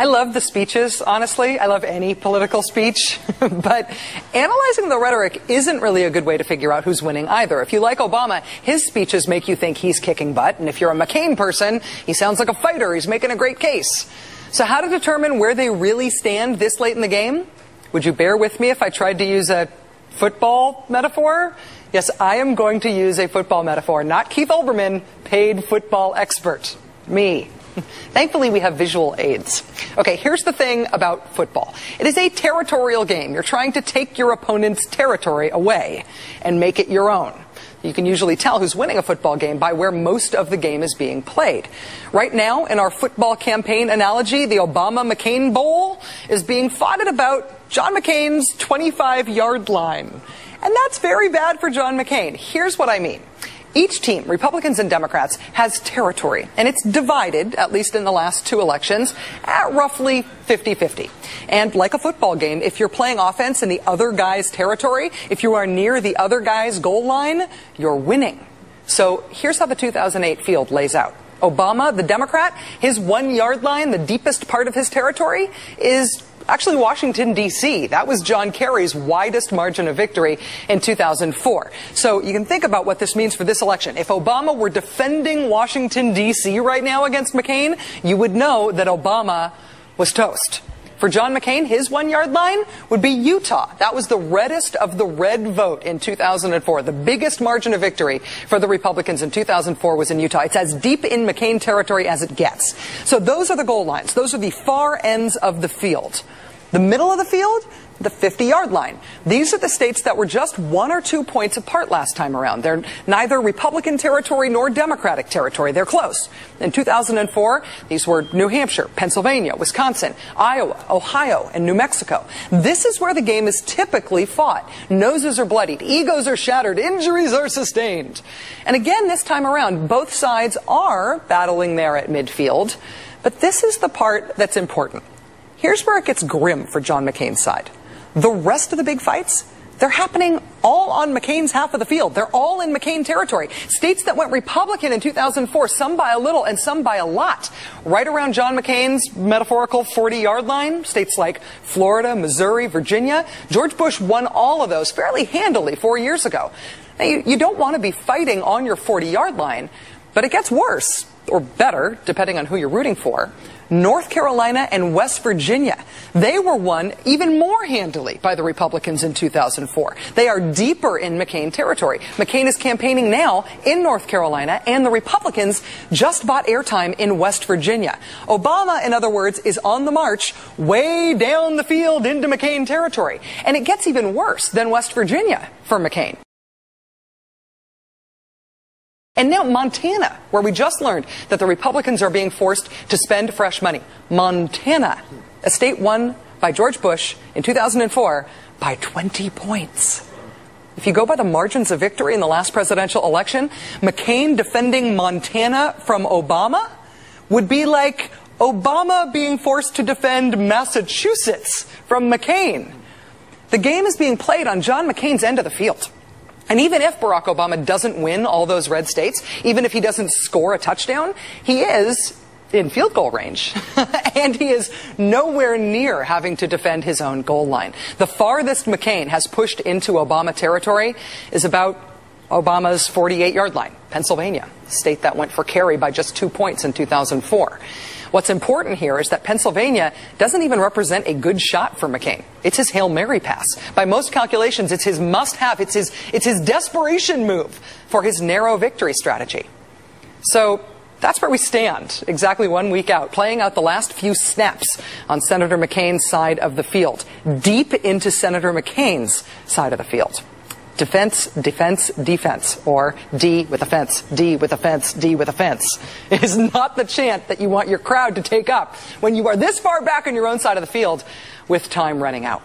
I love the speeches, honestly. I love any political speech. But analyzing the rhetoric isn't really a good way to figure out who's winning either. If you like Obama, his speeches make you think he's kicking butt. And if you're a McCain person, he sounds like a fighter. He's making a great case. So how to determine where they really stand this late in the game? Would you bear with me if I tried to use a football metaphor? Yes, I am going to use a football metaphor. Not Keith Olbermann, paid football expert. Me. Thankfully, we have visual aids. Okay, here's the thing about football. It is a territorial game. You're trying to take your opponent's territory away and make it your own. You can usually tell who's winning a football game by where most of the game is being played. Right now, in our football campaign analogy, the Obama-McCain Bowl is being fought at about John McCain's 25-yard line. And that's very bad for John McCain. Here's what I mean. Each team, Republicans and Democrats, has territory, and it's divided, at least in the last two elections, at roughly 50-50. And like a football game, if you're playing offense in the other guy's territory, if you are near the other guy's goal line, you're winning. So here's how the 2008 field lays out. Obama, the Democrat, his 1-yard line, the deepest part of his territory, is actually Washington, D.C. That was John Kerry's widest margin of victory in 2004. So you can think about what this means for this election. If Obama were defending Washington, D.C. right now against McCain, you would know that Obama was toast. For John McCain, his 1-yard line would be Utah. That was the reddest of the red vote in 2004. The biggest margin of victory for the Republicans in 2004 was in Utah. It's as deep in McCain territory as it gets. So those are the goal lines. Those are the far ends of the field. The middle of the field, the 50-yard line. These are the states that were just 1 or 2 points apart last time around. They're neither Republican territory nor Democratic territory. They're close. In 2004, these were New Hampshire, Pennsylvania, Wisconsin, Iowa, Ohio, and New Mexico. This is where the game is typically fought. Noses are bloodied, egos are shattered, injuries are sustained. And again, this time around, both sides are battling there at midfield. But this is the part that's important. Here's where it gets grim for John McCain's side. The rest of the big fights, they're happening all on McCain's half of the field. They're all in McCain territory. States that went Republican in 2004, some by a little and some by a lot. Right around John McCain's metaphorical 40-yard line, states like Florida, Missouri, Virginia. George Bush won all of those fairly handily 4 years ago. Now, you don't want to be fighting on your 40-yard line, but it gets worse, or better, depending on who you're rooting for. North Carolina and West Virginia, they were won even more handily by the Republicans in 2004. They are deeper in McCain territory. McCain is campaigning now in North Carolina, and the Republicans just bought airtime in West Virginia. Obama, in other words, is on the march way down the field into McCain territory. And it gets even worse than West Virginia for McCain. And now Montana, where we just learned that the Republicans are being forced to spend fresh money. Montana, a state won by George Bush in 2004 by 20 points. If you go by the margins of victory in the last presidential election, McCain defending Montana from Obama would be like Obama being forced to defend Massachusetts from McCain. The game is being played on John McCain's end of the field. And even if Barack Obama doesn't win all those red states, even if he doesn't score a touchdown, he is in field goal range. And he is nowhere near having to defend his own goal line. The farthest McCain has pushed into Obama territory is about Obama's 48-yard line, Pennsylvania, a state that went for Kerry by just 2 points in 2004. What's important here is that Pennsylvania doesn't even represent a good shot for McCain. It's his Hail Mary pass. By most calculations, it's his must-have. It's his desperation move for his narrow victory strategy. So that's where we stand, exactly 1 week out, playing out the last few snaps on Senator McCain's side of the field, deep into Senator McCain's side of the field. Defense, defense, defense, or D with a fence, D with a fence, D with a fence is not the chant that you want your crowd to take up when you are this far back on your own side of the field with time running out.